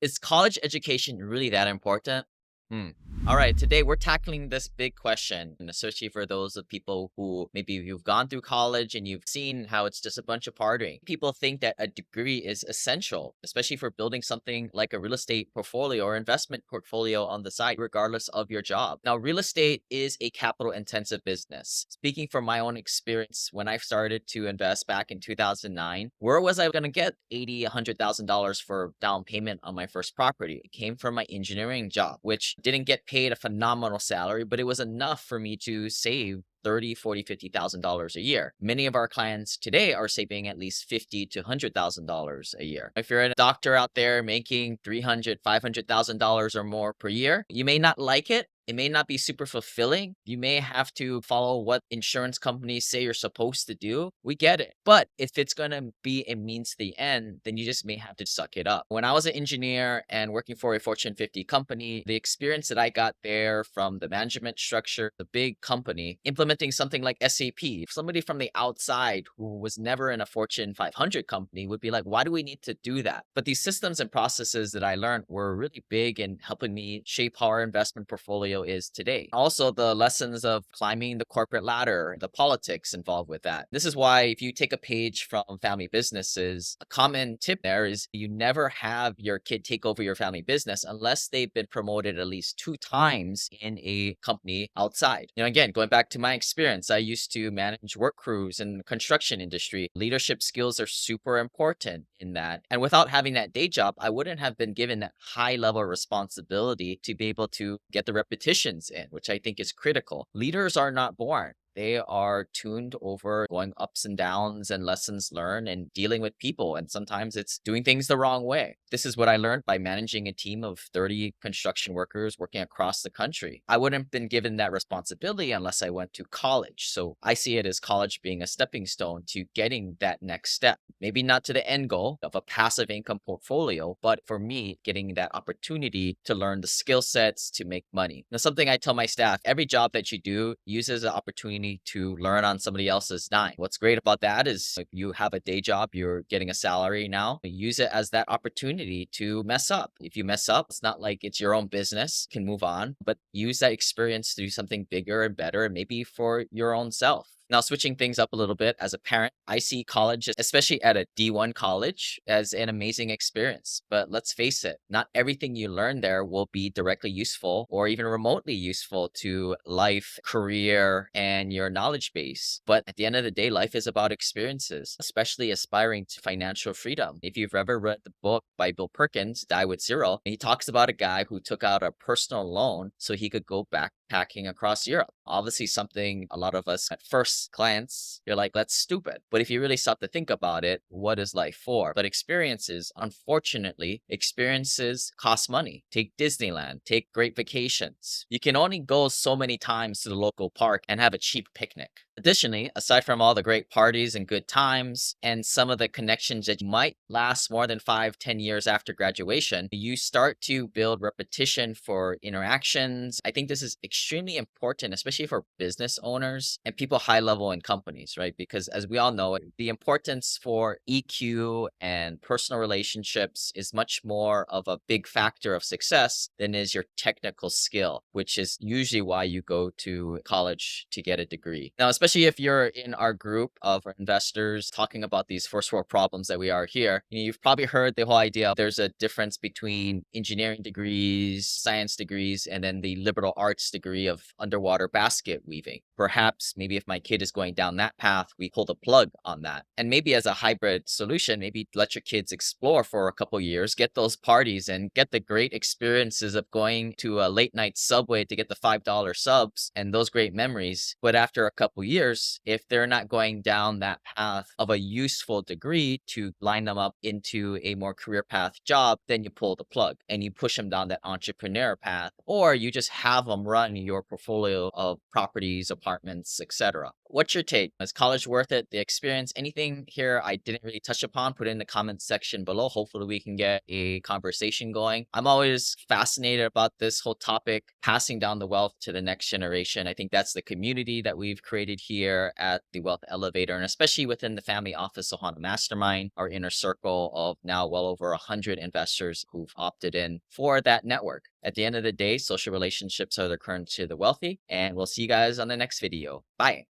Is college education really that important? Hmm. All right, today we're tackling this big question, and especially for those of people who maybe you've gone through college and you've seen how it's just a bunch of partying. People think that a degree is essential, especially for building something like a real estate portfolio or investment portfolio on the side, regardless of your job. Now, real estate is a capital intensive business. Speaking from my own experience, when I started to invest back in 2009, where was I going to get 80, $100,000 for down payment on my first property? It came from my engineering job, which didn't get paid a phenomenal salary, but it was enough for me to save 30, 40, $50,000 a year. Many of our clients today are saving at least 50 to $100,000 a year. If you're a doctor out there making 300, $500,000 or more per year, you may not like it. It may not be super fulfilling. You may have to follow what insurance companies say you're supposed to do. We get it. But if it's going to be a means to the end, then you just may have to suck it up. When I was an engineer and working for a Fortune 50 company, the experience that I got there from the management structure, the big company, implementing something like SAP, somebody from the outside who was never in a Fortune 500 company would be like, why do we need to do that? But these systems and processes that I learned were really big in helping me shape how our investment portfolio is today. Also, the lessons of climbing the corporate ladder, the politics involved with that. This is why if you take a page from family businesses, a common tip there is you never have your kid take over your family business unless they've been promoted at least 2 times in a company outside. Again, going back to my experience, I used to manage work crews in the construction industry. Leadership skills are super important in that. And without having that day job, I wouldn't have been given that high level responsibility to be able to get the repetitions in, which I think is critical. Leaders are not born. They are tuned over going ups and downs and lessons learned and dealing with people. And sometimes it's doing things the wrong way. This is what I learned by managing a team of 30 construction workers working across the country. I wouldn't have been given that responsibility unless I went to college. So I see it as college being a stepping stone to getting that next step. Maybe not to the end goal of a passive income portfolio, but for me, getting that opportunity to learn the skill sets to make money. Now, something I tell my staff, every job that you do, use as an opportunity to learn on somebody else's dime. What's great about that is if you have a day job, you're getting a salary now, use it as that opportunity to mess up. If you mess up, it's not like it's your own business, you can move on, but use that experience to do something bigger and better, and maybe for your own self. Now, switching things up a little bit, as a parent, I see college, especially at a D1 college, as an amazing experience. But let's face it, not everything you learn there will be directly useful or even remotely useful to life, career, and your knowledge base. But at the end of the day, life is about experiences, especially aspiring to financial freedom. If you've ever read the book by Bill Perkins, Die with Zero, he talks about a guy who took out a personal loan so he could go backpacking across Europe. Obviously, something a lot of us at first glance, you're like, that's stupid. But if you really stop to think about it, what is life for? But experiences, unfortunately, experiences cost money. Take Disneyland, take great vacations. You can only go so many times to the local park and have a cheap picnic. Additionally, aside from all the great parties and good times and some of the connections that might last more than 5, 10 years after graduation, you start to build repetition for interactions. I think this is extremely important, especially for business owners and people high level in companies, right? Because as we all know, the importance for EQ and personal relationships is much more of a big factor of success than is your technical skill, which is usually why you go to college to get a degree. Now, especially if you're in our group of investors talking about these first world problems that we are here, you've probably heard the whole idea there's a difference between engineering degrees, science degrees, and then the liberal arts degree of underwater basket weaving. Perhaps maybe if my kid is going down that path, we pull the plug on that. And maybe as a hybrid solution, maybe let your kids explore for a couple years, get those parties and get the great experiences of going to a late night Subway to get the $5 subs and those great memories. But after a couple years, if they're not going down that path of a useful degree to line them up into a more career path job, then you pull the plug and you push them down that entrepreneur path, or you just have them run on your portfolio of properties, apartments, etc. What's your take? Is college worth it? The experience? Anything here I didn't really touch upon? Put it in the comments section below. Hopefully we can get a conversation going. I'm always fascinated about this whole topic, passing down the wealth to the next generation. I think that's the community that we've created here at the Wealth Elevator, and especially within the Family Office Ohana Mastermind, our inner circle of now well over 100 investors who've opted in for that network. At the end of the day, social relationships are the currency of the wealthy, and we'll see you guys on the next video. Bye.